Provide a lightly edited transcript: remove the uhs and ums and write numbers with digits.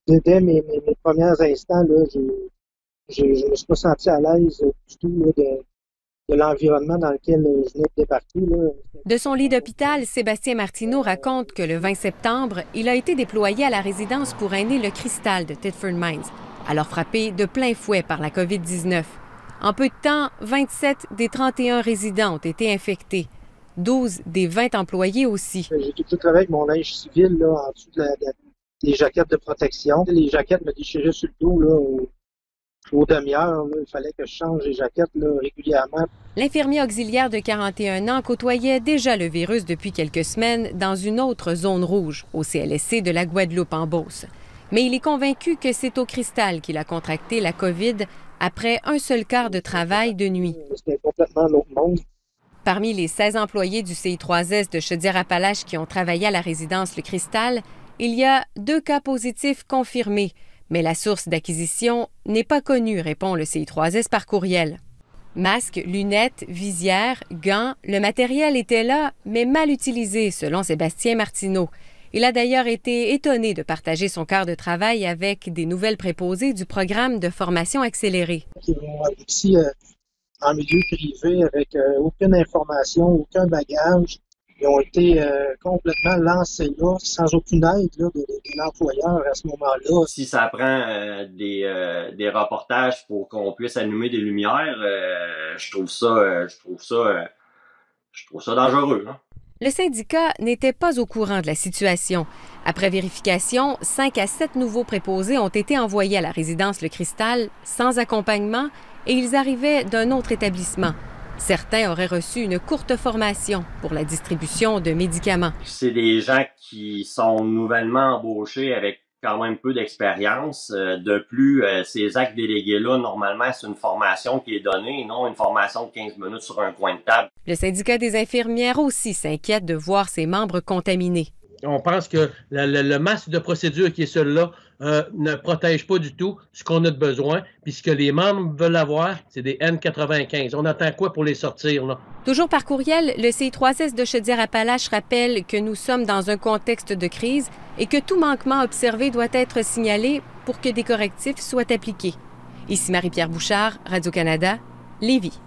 Dès mes premiers instants, là, je me suis pas senti à l'aise du tout là, de l'environnement dans lequel je venais de débarquer. Là. De son lit d'hôpital, Sébastien Martineau raconte que le 20 septembre, il a été déployé à la résidence pour aînés Le Cristal de Thetford Mines, alors frappé de plein fouet par la COVID-19. En peu de temps, 27 des 31 résidents ont été infectés. 12 des 20 employés aussi. J'ai tout travaillé avec mon linge civil là, en dessous des jaquettes de protection. Les jaquettes me déchiraient sur le dos là, aux demi-heures. Il fallait que je change les jaquettes là, régulièrement. L'infirmier auxiliaire de 41 ans côtoyait déjà le virus depuis quelques semaines dans une autre zone rouge, au CLSC de la Guadeloupe en Beauce. Mais il est convaincu que c'est au Cristal qu'il a contracté la COVID après un seul quart de travail de nuit. C'était complètement un autre monde. Parmi les 16 employés du CI3S de Chaudière-Appalaches qui ont travaillé à la résidence Le Cristal, il y a 2 cas positifs confirmés, mais la source d'acquisition n'est pas connue, répond le CI3S par courriel. Masques, lunettes, visières, gants, le matériel était là, mais mal utilisé, selon Sébastien Martineau. Il a d'ailleurs été étonné de partager son quart de travail avec des nouvelles préposées du programme de formation accélérée. Ils m'ont abouti en milieu privé avec aucune information, aucun bagage. Ils ont été complètement lancés là, sans aucune aide là, de l'employeur à ce moment-là. Si ça prend des reportages pour qu'on puisse allumer des lumières, je trouve ça dangereux. Hein? Le syndicat n'était pas au courant de la situation. Après vérification, 5 à 7 nouveaux préposés ont été envoyés à la résidence Le Cristal sans accompagnement et ils arrivaient d'un autre établissement. Certains auraient reçu une courte formation pour la distribution de médicaments. C'est des gens qui sont nouvellement embauchés avec quand même peu d'expérience. De plus, ces actes délégués-là, normalement, c'est une formation qui est donnée, non une formation de 15 minutes sur un coin de table. Le syndicat des infirmières aussi s'inquiète de voir ses membres contaminés. On pense que le masque de procédure qui est celui-là ne protège pas du tout ce qu'on a de besoin. Puis ce que les membres veulent avoir, c'est des N95. On attend quoi pour les sortir, là? Toujours par courriel, le CI3S de Chaudière-Appalaches rappelle que nous sommes dans un contexte de crise et que tout manquement observé doit être signalé pour que des correctifs soient appliqués. Ici Marie-Pierre Bouchard, Radio-Canada, Lévis.